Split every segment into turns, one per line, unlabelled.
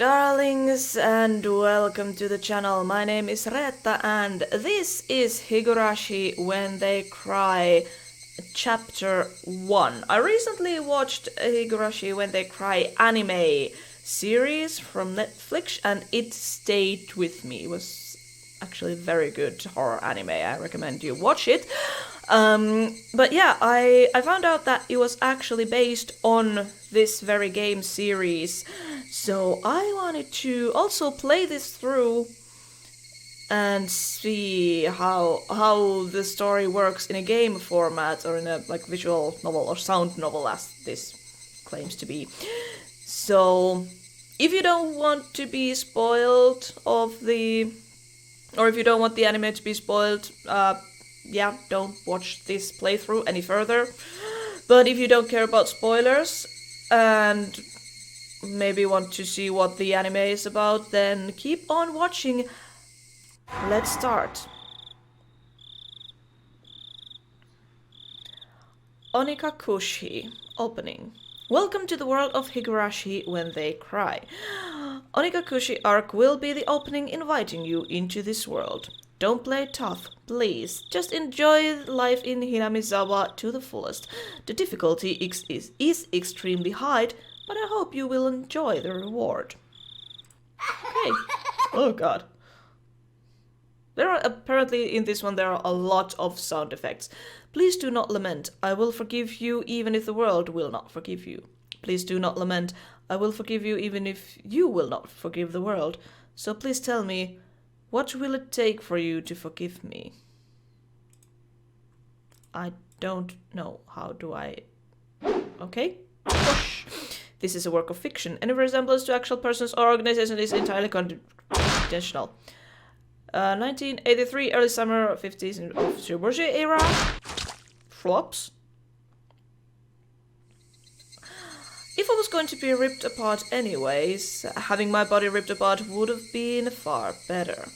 darlings, and welcome to the channel. My name is Reetta, and this is Higurashi When They Cry, Chapter 1. I recently watched Higurashi When They Cry anime series from Netflix, and it stayed with me. It was actually very good horror anime. I recommend you watch it. But yeah, I found out that it was actually based on this very game series. So I wanted to also play this through and see how the story works in a game format or in a like visual novel or sound novel as this claims to be. So if you don't want to be spoiled or if you don't want the anime to be spoiled, don't watch this playthrough any further. But if you don't care about spoilers and maybe want to see what the anime is about, then keep on watching. Let's start. Onikakushi. Opening. Welcome to the world of Higurashi When They Cry. Onikakushi arc will be the opening inviting you into this world. Don't play tough, please. Just enjoy life in Hinamizawa to the fullest. The difficulty is extremely high, but I hope you will enjoy the reward. Okay. Oh god. There are apparently in this one there are a lot of sound effects. Please do not lament. I will forgive you even if the world will not forgive you. Please do not lament. I will forgive you even if you will not forgive the world. So please tell me, what will it take for you to forgive me? I don't know. How do I... Okay. Whoosh. This is a work of fiction. Any resemblance to actual persons or organization is entirely intentional. 1983, early summer 50s of Higurashi era. Flops. If I was going to be ripped apart anyways, having my body ripped apart would have been far better.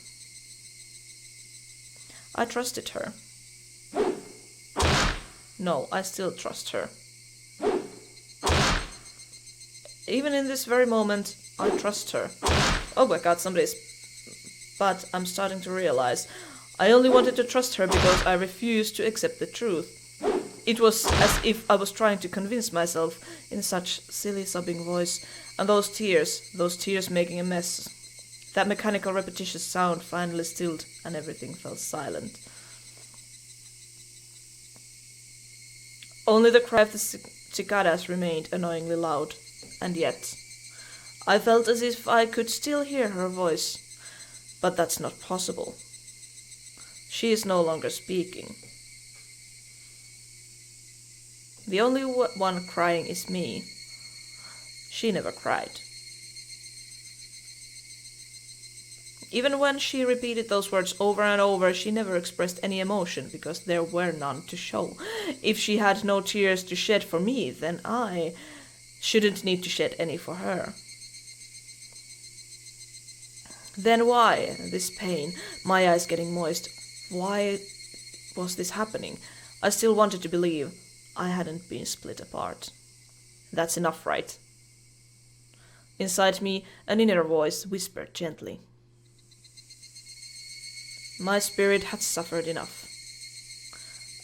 I trusted her. No, I still trust her. Even in this very moment, I trust her. Oh my god, somebody's... But I'm starting to realize I only wanted to trust her because I refused to accept the truth. It was as if I was trying to convince myself in such silly sobbing voice, and those tears making a mess. That mechanical repetitious sound finally stilled and everything fell silent. Only the cry of the cicadas remained annoyingly loud, and yet I felt as if I could still hear her voice. But that's not possible. She is no longer speaking. The only one crying is me. She never cried. Even when she repeated those words over and over, she never expressed any emotion because there were none to show. If she had no tears to shed for me, then I shouldn't need to shed any for her. Then why this pain, my eyes getting moist? Why was this happening? I still wanted to believe I hadn't been split apart. That's enough, right? Inside me, an inner voice whispered gently. My spirit had suffered enough.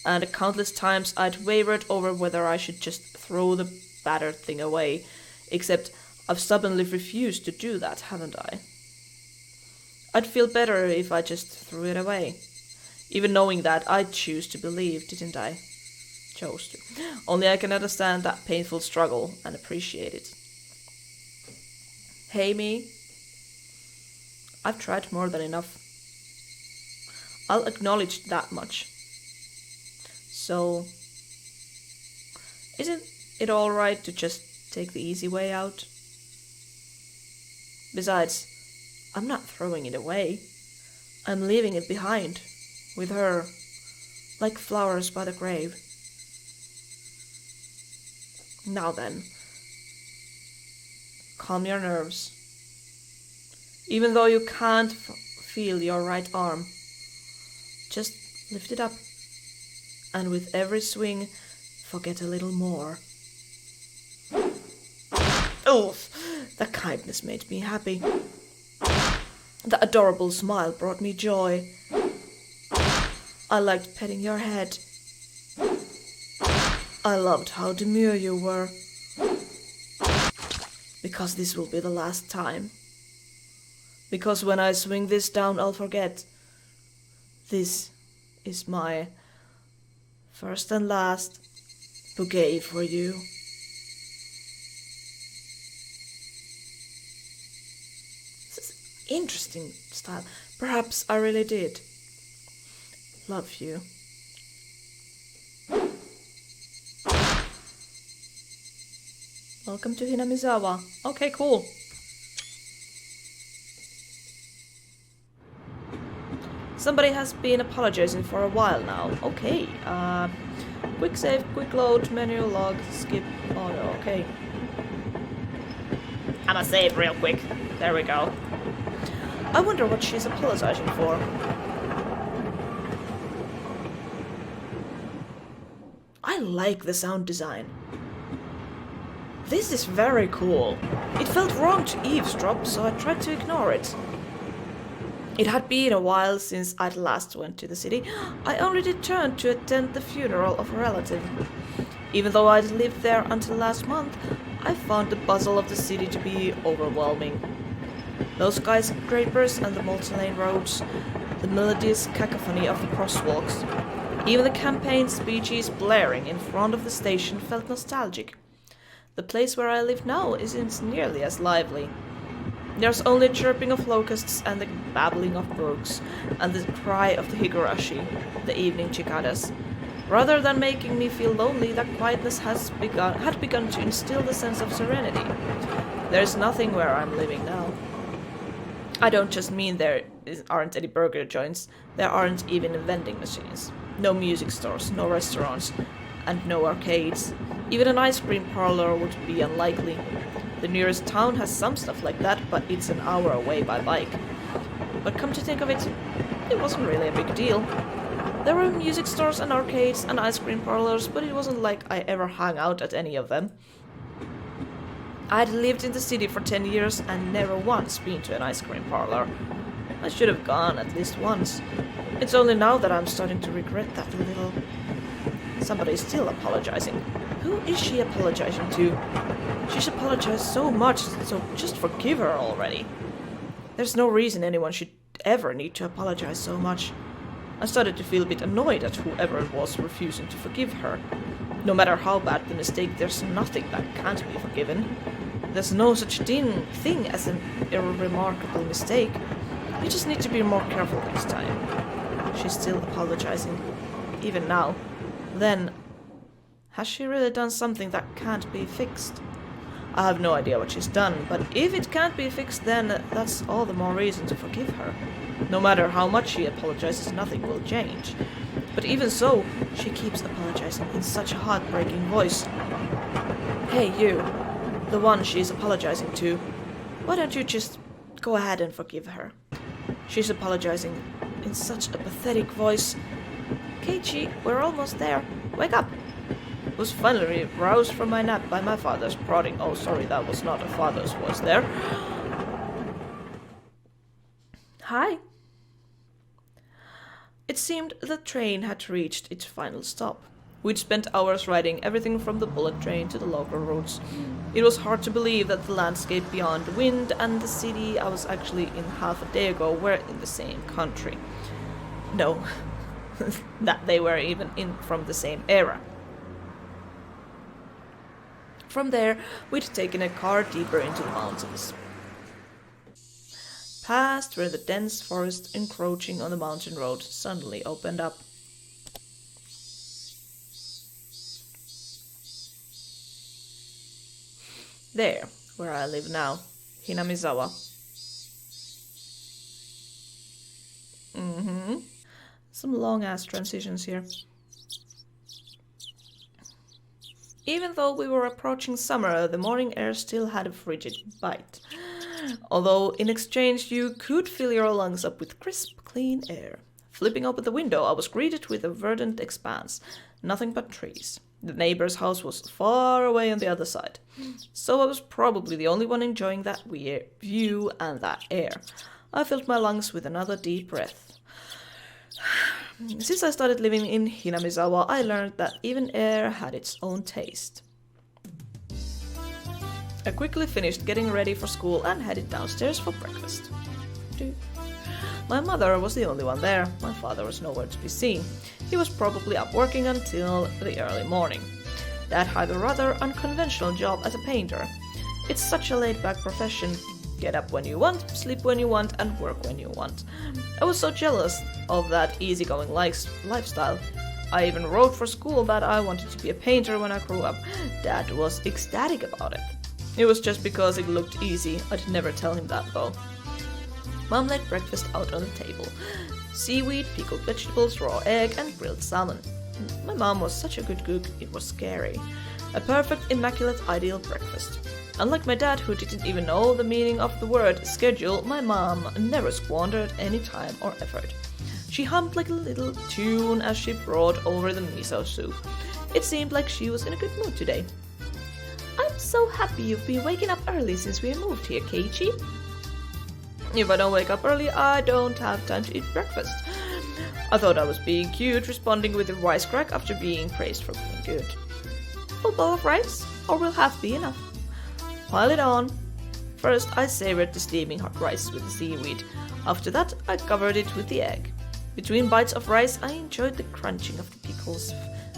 And countless times I'd wavered over whether I should just throw the battered thing away, except I've stubbornly refused to do that, haven't I? I'd feel better if I just threw it away. Even knowing that, I'd choose to believe, didn't I? Chose to. Only I can understand that painful struggle and appreciate it. Hey, me. I've tried more than enough. I'll acknowledge that much. So, isn't it alright to just take the easy way out? Besides, I'm not throwing it away. I'm leaving it behind, with her, like flowers by the grave. Now then, calm your nerves. Even though you can't feel your right arm, just lift it up, and with every swing, forget a little more. Oof! The kindness made me happy. The adorable smile brought me joy. I liked petting your head. I loved how demure you were. Because this will be the last time. Because when I swing this down, I'll forget. This is my first and last bouquet for you. This is interesting style. Perhaps I really did love you. Welcome to Hinamizawa. Okay, cool. Somebody has been apologizing for a while now. Okay. Quick save, quick load, menu, log, skip, auto. Okay. I'ma save real quick. There we go. I wonder what she's apologizing for. I like the sound design. This is very cool. It felt wrong to eavesdrop, so I tried to ignore it. It had been a while since I'd last went to the city. I only returned to attend the funeral of a relative. Even though I'd lived there until last month, I found the bustle of the city to be overwhelming. Those skyscrapers and the multi-lane roads, the melodious cacophony of the crosswalks, even the campaign speeches blaring in front of the station felt nostalgic. The place where I live now isn't nearly as lively. There's only chirping of locusts and the babbling of brooks, and the cry of the Higurashi, the evening cicadas. Rather than making me feel lonely, that quietness had begun to instill the sense of serenity. There's nothing where I'm living now. I don't just mean there aren't any burger joints, there aren't even vending machines. No music stores, no restaurants, and no arcades. Even an ice cream parlor would be unlikely. The nearest town has some stuff like that, but it's an hour away by bike. But come to think of it, it wasn't really a big deal. There were music stores and arcades and ice cream parlors, but it wasn't like I ever hung out at any of them. I'd lived in the city for 10 years and never once been to an ice cream parlor. I should have gone at least once. It's only now that I'm starting to regret that a little. Somebody's still apologizing. Who is she apologizing to? She's apologized so much, so just forgive her already. There's no reason anyone should ever need to apologize so much. I started to feel a bit annoyed at whoever it was refusing to forgive her. No matter how bad the mistake, there's nothing that can't be forgiven. There's no such thing as an irremarkable mistake. You just need to be more careful next time. She's still apologizing, even now. Then, has she really done something that can't be fixed? I have no idea what she's done, but if it can't be fixed, then that's all the more reason to forgive her. No matter how much she apologizes, nothing will change. But even so, she keeps apologizing in such a heartbreaking voice. Hey, you, the one she's apologizing to, why don't you just go ahead and forgive her? She's apologizing in such a pathetic voice. Keiichi, we're almost there. Wake up! Was finally roused from my nap by my father's prodding. Oh, sorry, that was not a father's voice there. Hi. It seemed the train had reached its final stop. We'd spent hours riding everything from the bullet train to the local routes. It was hard to believe that the landscape beyond the wind and the city I was actually in half a day ago were in the same country. No, that they were even in from the same era. From there, we'd taken a car deeper into the mountains. Past where the dense forest encroaching on the mountain road suddenly opened up. There, where I live now, Hinamizawa. Some long-ass transitions here. Even though we were approaching summer, the morning air still had a frigid bite. Although in exchange you could fill your lungs up with crisp, clean air. Flipping open the window, I was greeted with a verdant expanse. Nothing but trees. The neighbor's house was far away on the other side, so I was probably the only one enjoying that weird view and that air. I filled my lungs with another deep breath. Since I started living in Hinamizawa, I learned that even air had its own taste. I quickly finished getting ready for school and headed downstairs for breakfast. My mother was the only one there. My father was nowhere to be seen. He was probably up working until the early morning. Dad had a rather unconventional job as a painter. It's such a laid-back profession. Get up when you want, sleep when you want, and work when you want. I was so jealous of that easygoing lifestyle. I even wrote for school that I wanted to be a painter when I grew up. Dad was ecstatic about it. It was just because it looked easy. I'd never tell him that though. Mom laid breakfast out on the table. Seaweed, pickled vegetables, raw egg, and grilled salmon. My mom was such a good cook, it was scary. A perfect, immaculate, ideal breakfast. Unlike my dad, who didn't even know the meaning of the word schedule, my mom never squandered any time or effort. She hummed like a little tune as she brought over the miso soup. It seemed like she was in a good mood today. I'm so happy you've been waking up early since we moved here, Keiichi. If I don't wake up early, I don't have time to eat breakfast. I thought I was being cute, responding with a wisecrack after being praised for being good. Full bowl of rice, or will half be enough? Pile it on. First, I savored the steaming hot rice with the seaweed. After that, I covered it with the egg. Between bites of rice, I enjoyed the crunching of the pickles.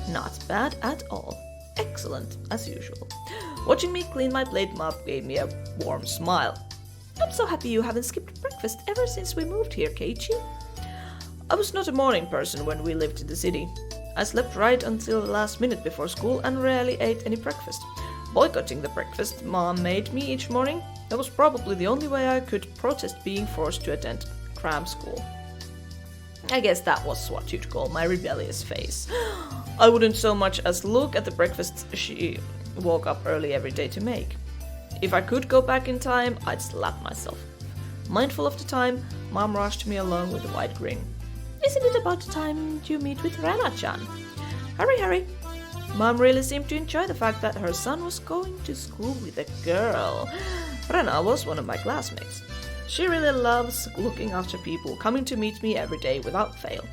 Not bad at all. Excellent, as usual. Watching me clean my plate mop gave me a warm smile. I'm so happy you haven't skipped breakfast ever since we moved here, Keiichi. I was not a morning person when we lived in the city. I slept right until the last minute before school and rarely ate any breakfast. Boycotting the breakfast Mom made me each morning, that was probably the only way I could protest being forced to attend cram school. I guess that was what you'd call my rebellious phase. I wouldn't so much as look at the breakfast she woke up early every day to make. If I could go back in time, I'd slap myself. Mindful of the time, Mom rushed me along with a wide grin. Isn't it about time you meet with ReettaChan? Hurry, hurry. Mom really seemed to enjoy the fact that her son was going to school with a girl. Rena was one of my classmates. She really loves looking after people, coming to meet me every day without fail.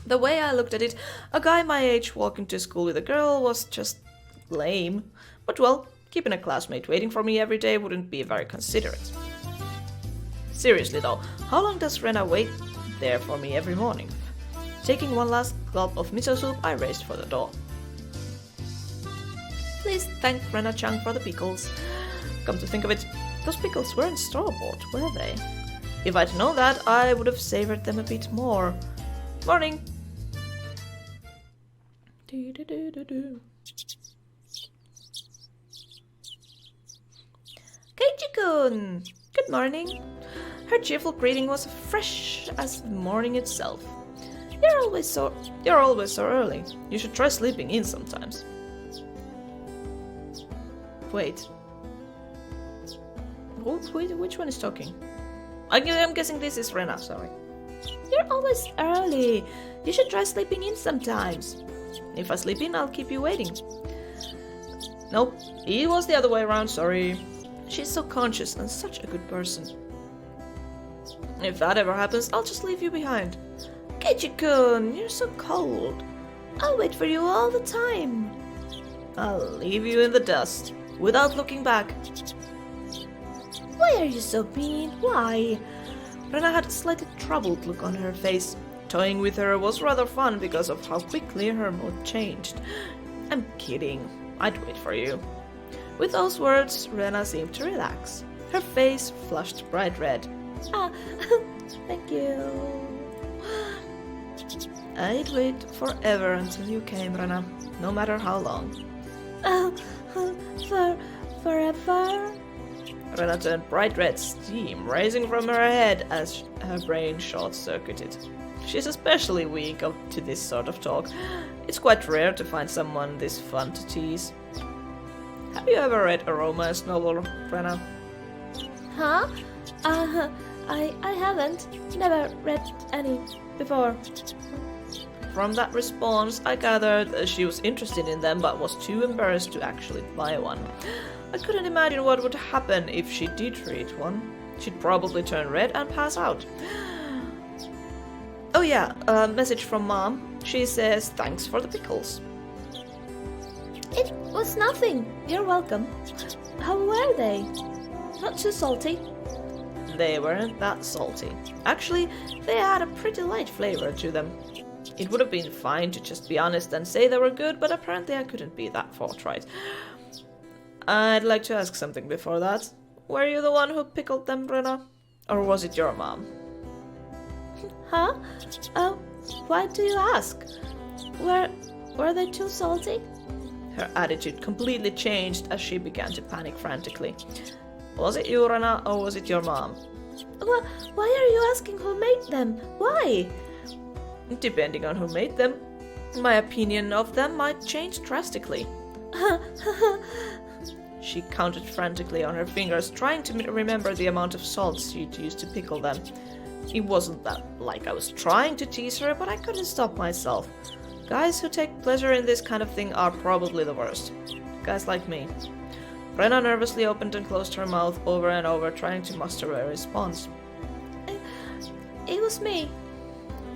The way I looked at it, a guy my age walking to school with a girl was just lame. But well, keeping a classmate waiting for me every day wouldn't be very considerate. Seriously though, how long does Rena wait there for me every morning? Taking one last gulp of miso soup, I raced for the door. Please thank Rena-chan for the pickles. Come to think of it, those pickles weren't store-bought, were they? If I'd known that, I would have savored them a bit more. Morning! Keiichi-kun! Good morning! Her cheerful greeting was fresh as the morning itself. You're always so early. You should try sleeping in sometimes. Wait. Which one is talking? I'm guessing this is Rena, sorry. You're always early. You should try sleeping in sometimes. If I sleep in, I'll keep you waiting. Nope, it was the other way around, sorry. She's so conscious and such a good person. If that ever happens, I'll just leave you behind. Keiichi-kun, you're so cold. I'll wait for you all the time. I'll leave you in the dust, without looking back. Why are you so mean? Why? Rena had a slightly troubled look on her face. Toying with her was rather fun because of how quickly her mood changed. I'm kidding. I'd wait for you. With those words, Rena seemed to relax. Her face flushed bright red. Ah, thank you. I'd wait forever until you came, Rena, no matter how long. Forever? Rena turned bright red, steam rising from her head as her brain short-circuited. She's especially weak up to this sort of talk. It's quite rare to find someone this fun to tease. Have you ever read a romance novel, Rena? Huh? I haven't. Never read any before. From that response, I gathered she was interested in them but was too embarrassed to actually buy one. I couldn't imagine what would happen if she did read one. She'd probably turn red and pass out. Oh yeah, a message from Mom. She says thanks for the pickles.
It was nothing. You're welcome. How were they? Not too salty.
They weren't that salty. Actually, they had a pretty light flavor to them. It would have been fine to just be honest and say they were good, but apparently I couldn't be that forthright. I'd like to ask something before that. Were you the one who pickled them, Brenna? Or was it your mom?
Huh? Why do you ask? Were they too salty?
Her attitude completely changed as she began to panic frantically. Was it you, Rena, or was it your mom?
Why are you asking who made them? Why?
Depending on who made them, my opinion of them might change drastically. She counted frantically on her fingers, trying to remember the amount of salt she'd used to pickle them. It wasn't that like I was trying to tease her, but I couldn't stop myself. Guys who take pleasure in this kind of thing are probably the worst. Guys like me. Brenna nervously opened and closed her mouth over and over, trying to muster a response.
It was me.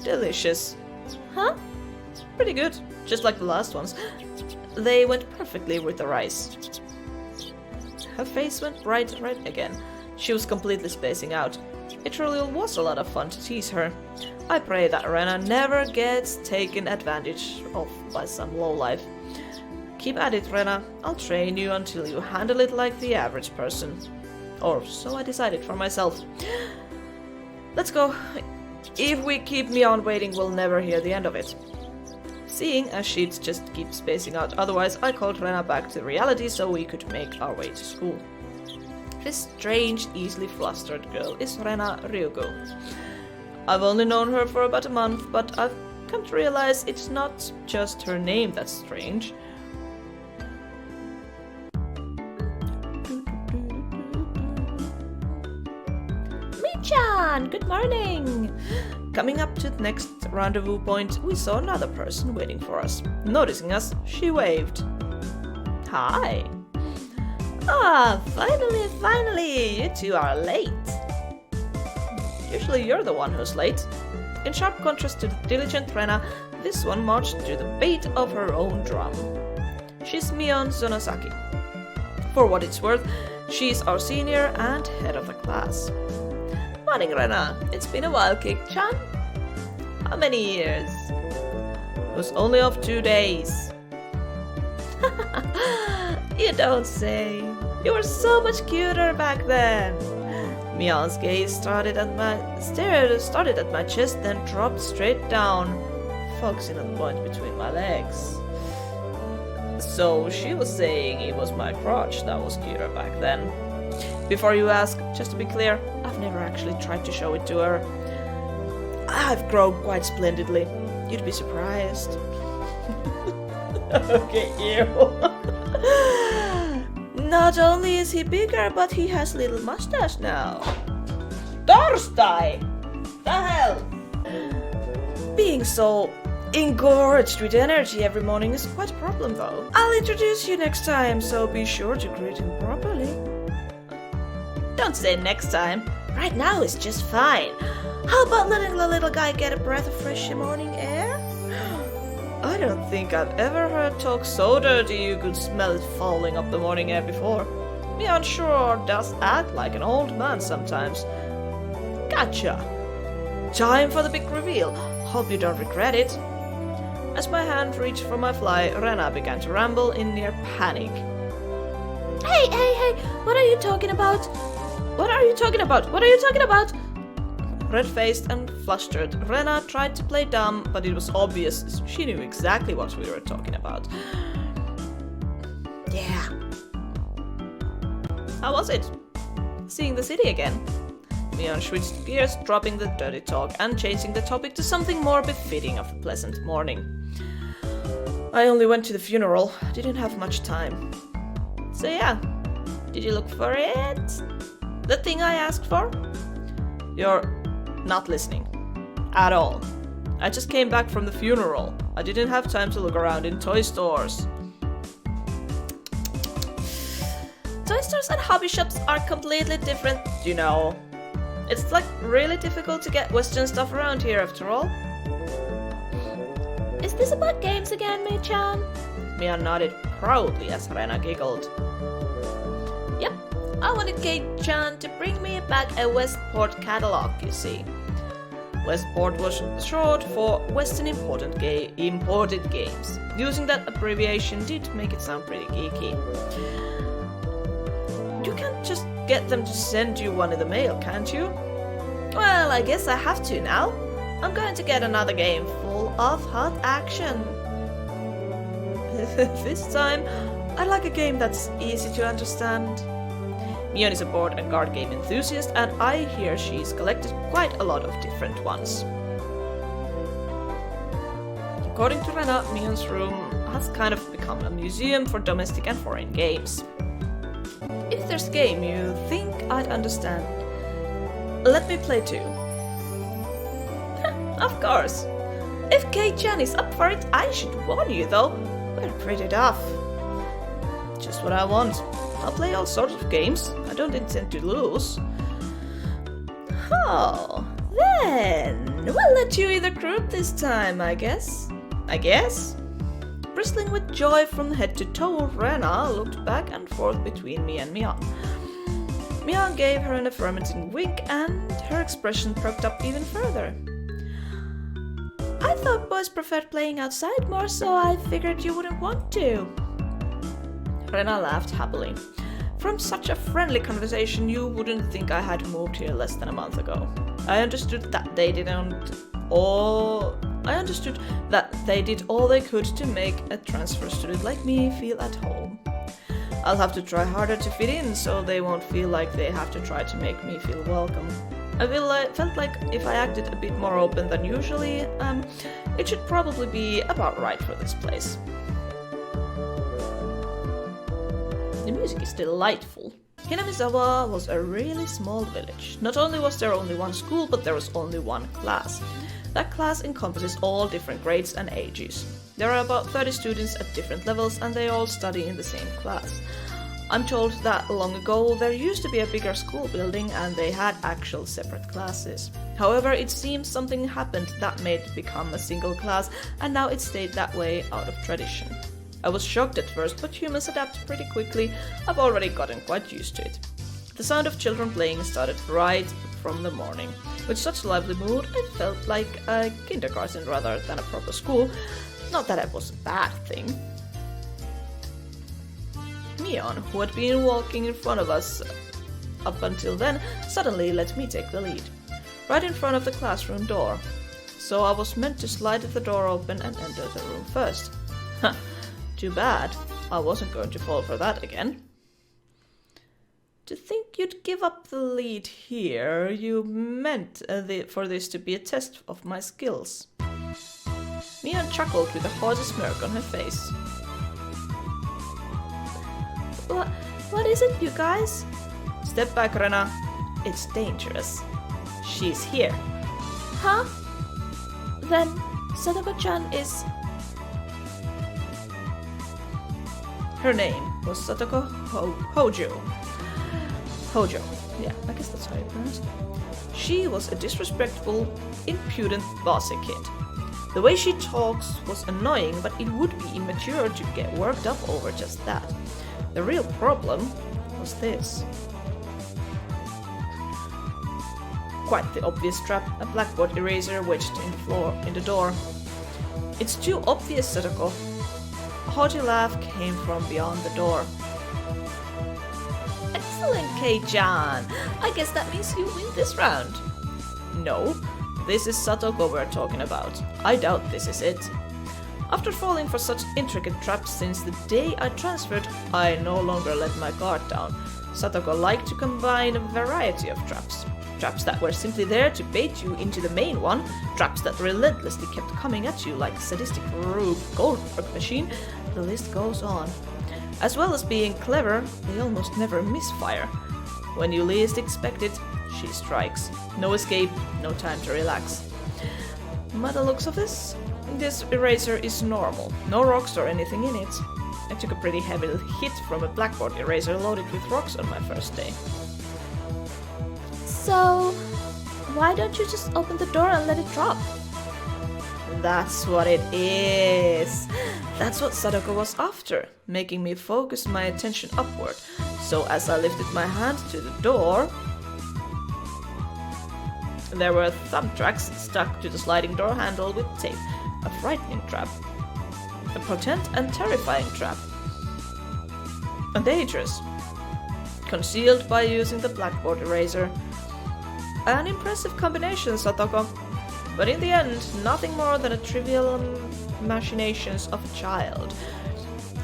Delicious.
Huh?
Pretty good, just like the last ones. They went perfectly with the rice. Her face went bright red again. She was completely spacing out. It really was a lot of fun to tease her. I pray that Rena never gets taken advantage of by some lowlife. Keep at it, Rena. I'll train you until you handle it like the average person. Or so I decided for myself. Let's go. If we keep Mion waiting, we'll never hear the end of it. Seeing as she'd just keep spacing out otherwise, I called Rena back to reality so we could make our way to school. This strange, easily flustered girl is Rena Ryugo. I've only known her for about a month, but I've come to realize it's not just her name that's strange.
Mi-chan, good morning!
Coming up to the next rendezvous point, we saw another person waiting for us. Noticing us, she waved. Hi!
Ah, finally! You two are late.
Usually you're the one who's late. In sharp contrast to the diligent Rena, this one marched to the beat of her own drum. She's Mion Zonosaki. For what it's worth, she's our senior and head of the class. Morning, Rena. It's been a while, Kik-chan. How many years? It was only of 2 days. You don't say. You were so much cuter back then. Mion's gaze started at my chest, then dropped straight down, focusing on the point between my legs. So she was saying it was my crotch that was cuter back then. Before you ask, just to be clear, I've never actually tried to show it to her. I've grown quite splendidly. You'd be surprised. Okay, ew. Not only is he bigger, but he has a little mustache now. Dorstai! The hell? Being so engorged with energy every morning is quite a problem, though. I'll introduce you next time, so be sure to greet him properly. Don't say next time. Right now is just fine. How about letting the little guy get a breath of fresh morning air? I don't think I've ever heard talk so dirty you could smell it falling up the morning air before. Mion sure does act like an old man sometimes. Gotcha! Time for the big reveal. Hope you don't regret it. As my hand reached for my fly, Rena began to ramble in near panic.
Hey, what are you talking about?
What are you talking about? What are you talking about? Red-faced and flustered, Rena tried to play dumb, but it was obvious she knew exactly what we were talking about.
Yeah.
How was it? Seeing the city again? Mion switched gears, dropping the dirty talk and changing the topic to something more befitting of a pleasant morning. I only went to the funeral, didn't have much time. So yeah, did you look for it? The thing I asked for? You're not listening. At all. I just came back from the funeral. I didn't have time to look around in toy stores. Toy stores and hobby shops are completely different, you know. It's like really difficult to get Western stuff around here after all.
Is this about games again, Mei-chan?
Mia nodded proudly as Rena giggled.
Yep, I wanted Kei-chan to bring me back a Westport catalog, you see.
Westport was short for Western imported games. Using that abbreviation did make it sound pretty geeky. You can't just get them to send you one in the mail, can't you? Well, I guess I have to now. I'm going to get another game full of hot action. This time, I'd like a game that's easy to understand. Mion is a board and card game enthusiast, and I hear she's collected quite a lot of different ones. According to Rena, Mion's room has kind of become a museum for domestic and foreign games. If there's a game you think I'd understand, let me play too. Of course. If Kei-chan is up for it, I should warn you though, we're pretty tough. Just what I want. I'll play all sorts of games. I don't intend to lose. Oh, then we'll let you either group this time, I guess. Bristling with joy from head to toe, Rena looked back and forth between me and Mion. Mion gave her an affirmative wink and her expression perked up even further.
I thought boys preferred playing outside more, so I figured you wouldn't want to.
Rena laughed happily. From such a friendly conversation, you wouldn't think I had moved here less than a month ago. I understood that they did all they could to make a transfer student like me feel at home. I'll have to try harder to fit in, so they won't feel like they have to try to make me feel welcome. I felt like if I acted a bit more open than usually, it should probably be about right for this place. The music is delightful. Hinamizawa was a really small village. Not only was there only one school, but there was only one class. That class encompasses all different grades and ages. There are about 30 students at different levels, and they all study in the same class. I'm told that long ago there used to be a bigger school building and they had actual separate classes. However, it seems something happened that made it become a single class, and now it stayed that way out of tradition. I was shocked at first, but humans adapt pretty quickly. I've already gotten quite used to it. The sound of children playing started right from the morning. With such a lively mood, it felt like a kindergarten rather than a proper school. Not that it was a bad thing. Mion, who had been walking in front of us up until then, suddenly let me take the lead. Right in front of the classroom door. So I was meant to slide the door open and enter the room first. Too bad. I wasn't going to fall for that again. To think you'd give up the lead here, you meant for this to be a test of my skills. Mion chuckled with a haughty smirk on her face.
What is it, you guys?
Step back, Rena. It's dangerous. She's here.
Huh? Then Sadako-chan is...
Her name was Satoko Hojo. Hojo. Yeah, I guess that's how you pronounce it. She was a disrespectful, impudent, bossy kid. The way she talks was annoying, but it would be immature to get worked up over just that. The real problem was this. Quite the obvious trap, a blackboard eraser wedged in the door. It's too obvious, Satoko. A haughty laugh came from beyond the door.
Excellent, Kei-chan. I guess that means you win this round.
No, this is Satoko we're talking about. I doubt this is it. After falling for such intricate traps since the day I transferred, I no longer let my guard down. Satoko liked to combine a variety of traps. Traps that were simply there to bait you into the main one, traps that relentlessly kept coming at you like a sadistic Rube Goldberg machine, the list goes on. As well as being clever, they almost never misfire. When you least expect it, she strikes. No escape, no time to relax. By the looks of this eraser is normal. No rocks or anything in it. I took a pretty heavy hit from a blackboard eraser loaded with rocks on my first day.
So, why don't you just open the door and let it drop?
That's what it is. That's what Sadako was after, making me focus my attention upward. So as I lifted my hand to the door, there were thumb tracks stuck to the sliding door handle with tape. A frightening trap. A potent and terrifying trap. And dangerous. Concealed by using the blackboard eraser. An impressive combination, Satoko. But in the end, nothing more than a trivial machinations of a child.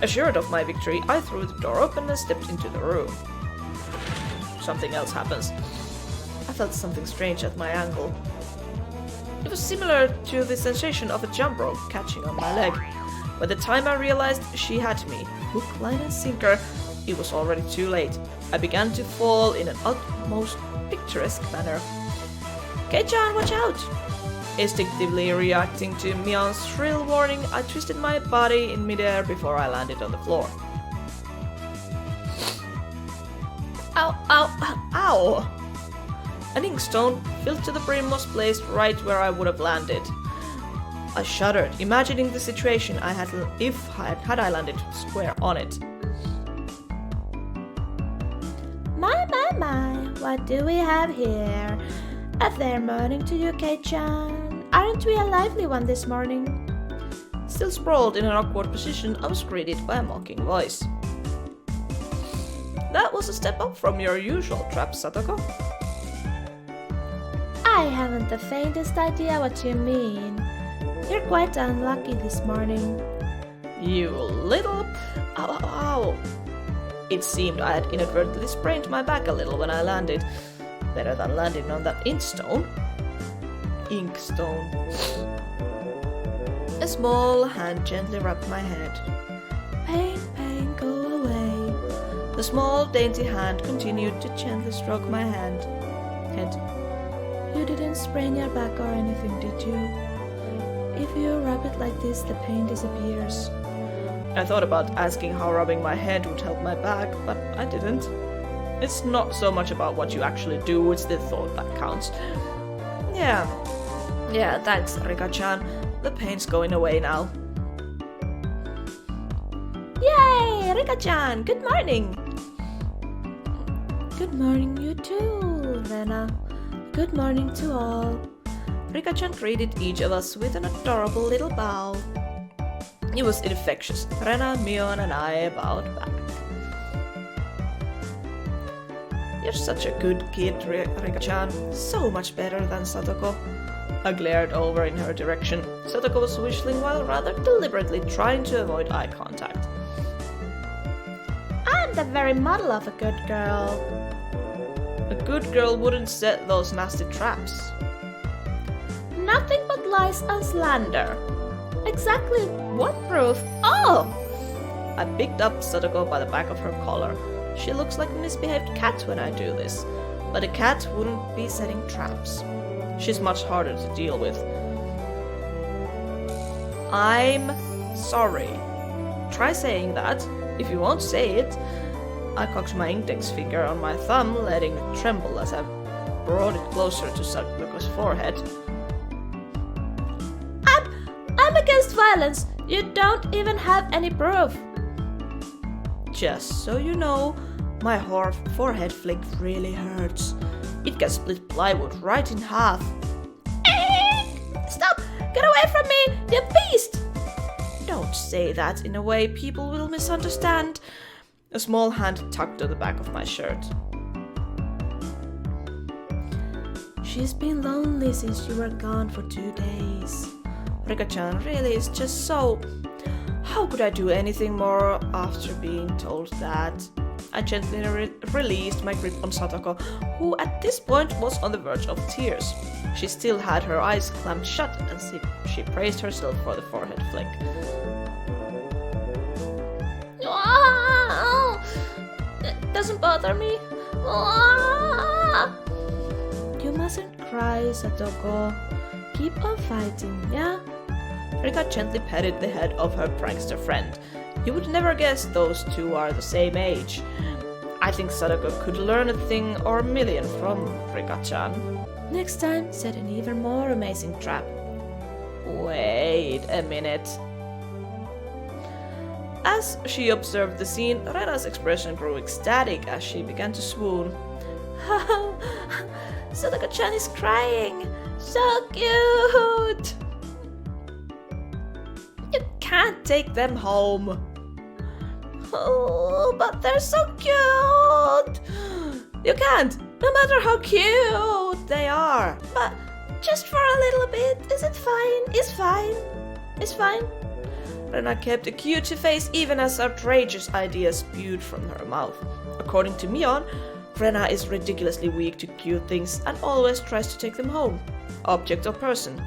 Assured of my victory, I threw the door open and stepped into the room. Something else happens. I felt something strange at my ankle. It was similar to the sensation of a jump rope catching on my leg. By the time I realized she had me, hook, line and sinker, it was already too late. I began to fall in an utmost picturesque manner. Kei-chan, watch out! Instinctively reacting to Mion's shrill warning, I twisted my body in midair before I landed on the floor. Ow, ow, ow! An inkstone filled to the brim was placed right where I would have landed. I shuddered, imagining the situation I had had I landed square on it.
My, what do we have here? A fair morning to you, Kei-chan. Aren't we a lively one this morning?
Still sprawled in an awkward position, I was greeted by a mocking voice. That was a step up from your usual trap, Satoko.
I haven't the faintest idea what you mean. You're quite unlucky this morning.
You little... Ow, ow, ow. It seemed I had inadvertently sprained my back a little when I landed. Better than landing on that inkstone. A small hand gently rubbed my head.
Pain, go away.
The small, dainty hand continued to gently stroke my head.
You didn't sprain your back or anything, did you? If you rub it like this, the pain disappears.
I thought about asking how rubbing my head would help my back, but I didn't. It's not so much about what you actually do, it's the thought that counts. Yeah, thanks, ReettaJ. The pain's going away now.
Yay, ReettaJ, good morning! Good morning, you too, Rena. Good morning to all.
ReettaJ greeted each of us with an adorable little bow. It was infectious. Rena, Mion, and I bowed back. You're such a good kid, ReettaJ. So much better than Satoko. I glared over in her direction. Satoko was whistling while rather deliberately trying to avoid eye contact.
I'm the very model of a good girl.
A good girl wouldn't set those nasty traps.
Nothing but lies and slander. Exactly what proof? Oh!
I picked up Satoko by the back of her collar. She looks like a misbehaved cat when I do this, but a cat wouldn't be setting traps. She's much harder to deal with. I'm sorry. Try saying that, if you won't say it. I cocked my index finger on my thumb, letting it tremble as I brought it closer to Satoko's forehead.
I'm against violence. You don't even have any proof.
Just so you know, my forehead flick really hurts. It can split plywood right in half.
Stop! Get away from me, you beast!
Don't say that in a way people will misunderstand. A small hand tugged to the back of my shirt.
She's been lonely since you were gone for 2 days.
ReettaJ really is just so... How could I do anything more after being told that? I gently released my grip on Satoko, who at this point was on the verge of tears. She still had her eyes clamped shut and she praised herself for the forehead flick.
It doesn't bother me.
You mustn't cry, Satoko.
keep on fighting, yeah?
Rika gently patted the head of her prankster friend. You would never guess those two are the same age. I think Sadako could learn a thing or a million from Rika-chan.
Next time, set an even more amazing trap.
Wait a minute. As she observed the scene, Rena's expression grew ecstatic as she began to swoon.
Sadako-chan is crying! So cute!
You can't take them home.
Oh, but they're so cute!
You can't, no matter how cute they are.
But just for a little bit, is it fine? It's fine. It's fine.
Rena kept a cute face even as outrageous ideas spewed from her mouth. According to Mion, Rena is ridiculously weak to cute things and always tries to take them home, object or person.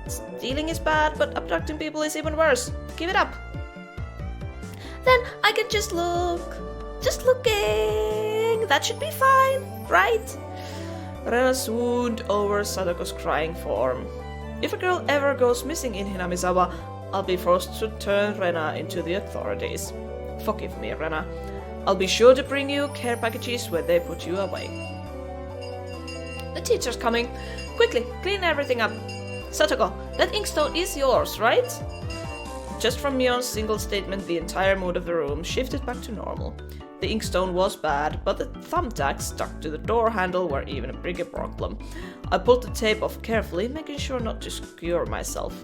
Stealing is bad, but abducting people is even worse. Give it up.
Then I can just look. Just looking. That should be fine, right?
Rena swooned over Sadako's crying form. If a girl ever goes missing in Hinamizawa, I'll be forced to turn Rena into the authorities. Forgive me, Rena. I'll be sure to bring you care packages when they put you away. The teacher's coming. Quickly, clean everything up. Satoko, that inkstone is yours, right? Just from Mion's single statement, the entire mood of the room shifted back to normal. The inkstone was bad, but the thumbtacks stuck to the door handle were even a bigger problem. I pulled the tape off carefully, making sure not to skewer myself.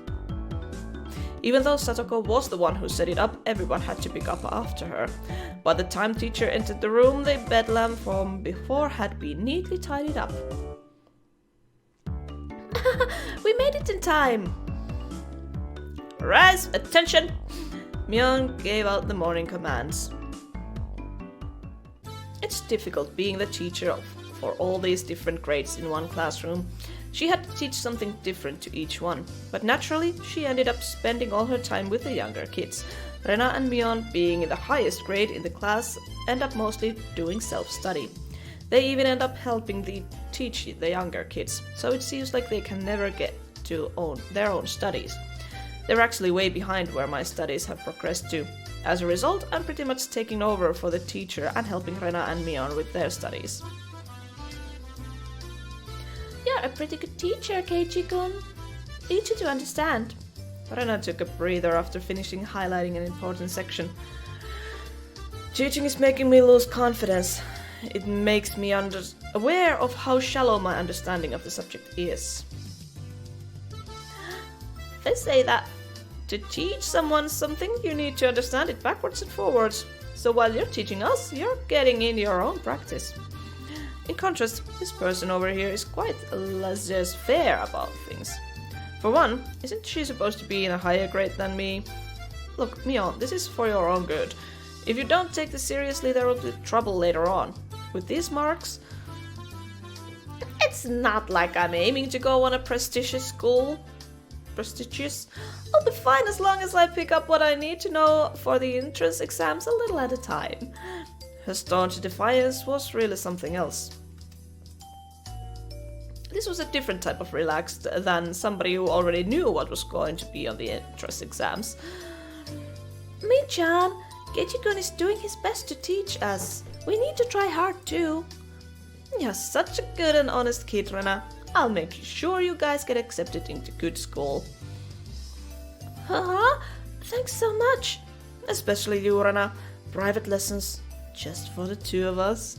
Even though Satoko was the one who set it up, everyone had to pick up after her. By the time teacher entered the room, the bedlam from before had been neatly tidied up.
We made it in time!
Rise! Attention! Mion gave out the morning commands. It's difficult being the teacher for all these different grades in one classroom. She had to teach something different to each one, but naturally she ended up spending all her time with the younger kids. Rena and Mion, being in the highest grade in the class, end up mostly doing self-study. They even end up helping teach the younger kids, so it seems like they can never get to their own studies. They're actually way behind where my studies have progressed to. As a result, I'm pretty much taking over for the teacher and helping Rena and Mion with their studies.
You're a pretty good teacher, Keiichi-kun. Easy to understand.
Rena took a breather after finishing highlighting an important section. Teaching is making me lose confidence. It makes me aware of how shallow my understanding of the subject is. They say that to teach someone something, you need to understand it backwards and forwards. So while you're teaching us, you're getting in your own practice. In contrast, this person over here is quite laissez-faire about things. For one, isn't she supposed to be in a higher grade than me? Look, Mion, this is for your own good. If you don't take this seriously, there will be trouble later on. With these marks, it's not like I'm aiming to go on a prestigious school. Prestigious? I'll be fine as long as I pick up what I need to know for the entrance exams a little at a time. Her staunch defiance was really something else. This was a different type of relaxed than somebody who already knew what was going to be on the entrance exams.
Mi-chan, Keiichi-kun is doing his best to teach us. We need to try hard too.
You're such a good and honest kid, Rena. I'll make sure you guys get accepted into good school.
Thanks so much.
Especially you, Rena. Private lessons, just for the two of us.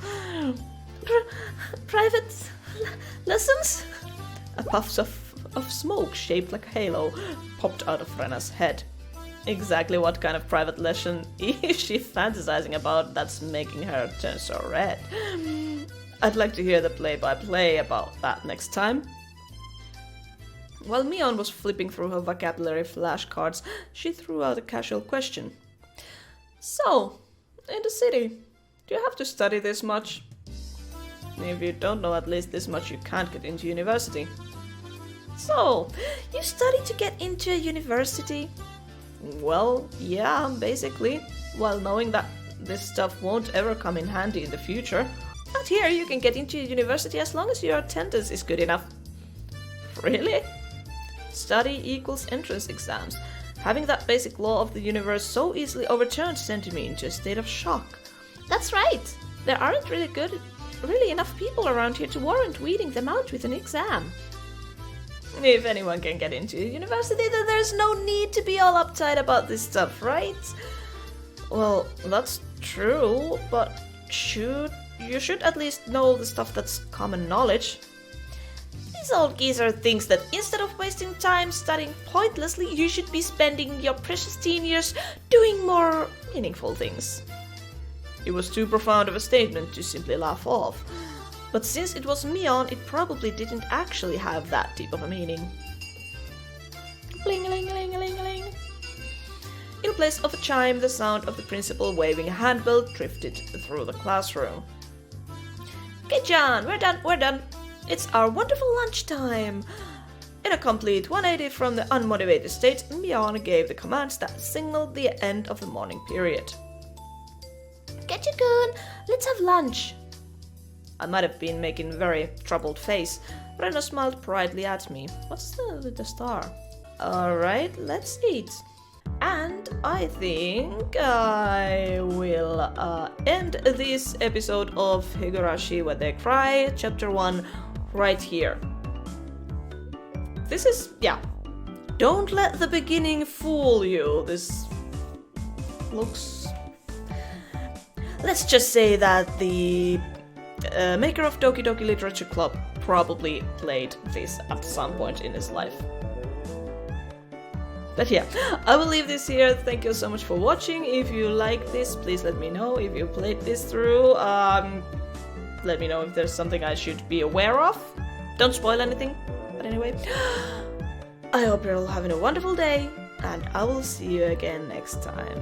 Private lessons?
A puff of smoke shaped like a halo popped out of Rena's head. Exactly what kind of private lesson is she fantasizing about that's making her turn so red? I'd like to hear the play-by-play about that next time. While Mion was flipping through her vocabulary flashcards, she threw out a casual question. So, in the city, do you have to study this much? If you don't know at least this much, you can't get into university. So, you study to get into a university? Well, yeah, basically, while knowing that this stuff won't ever come in handy in the future. But here you can get into university as long as your attendance is good enough. Really? Study equals entrance exams. Having that basic law of the universe so easily overturned sent me into a state of shock.
That's right. There aren't really enough people around here to warrant weeding them out with an exam.
If anyone can get into university, then there's no need to be all uptight about this stuff, right? Well, that's true, but you should at least know the stuff that's common knowledge. This old geezer thinks that instead of wasting time studying pointlessly, you should be spending your precious teen years doing more meaningful things. It was too profound of a statement to simply laugh off. But since it was Mion, it probably didn't actually have that deep of a meaning. Bling-a-ling-a-ling-a-ling-a-ling. In place of a chime, the sound of the principal waving a handbell drifted through the classroom. Okay, John, we're done. It's our wonderful lunchtime. In a complete 180 from the unmotivated state, Mion gave the commands that signaled the end of the morning period.
Getcha-kun, let's have lunch.
I might have been making a very troubled face. Rena smiled brightly at me. What's the star? Alright, let's eat. And I think I will end this episode of Higurashi When They Cry, Chapter 1, right here. This is, don't let the beginning fool you. This looks... Let's just say that the maker of Doki Doki Literature Club probably played this at some point in his life. But yeah, I will leave this here. Thank you so much for watching. If you like this, please let me know. If you played this through, let me know if there's something I should be aware of. Don't spoil anything. But anyway, I hope you're all having a wonderful day, and I will see you again next time.